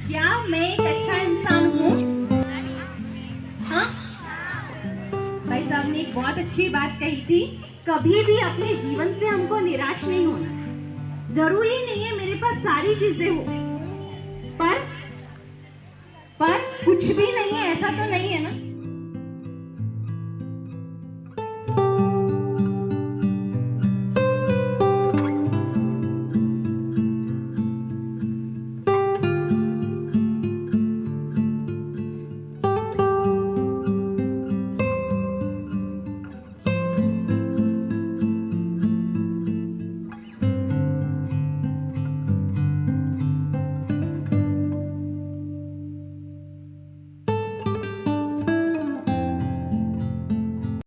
क्या मैं एक अच्छा इंसान हूँ? हाँ, भाई साहब ने एक बहुत अच्छी बात कही थी, कभी भी अपने जीवन से हमको निराश नहीं होना। जरूरी नहीं है मेरे पास सारी चीजें हो, पर कुछ भी नहीं है ऐसा तो नहीं है ना।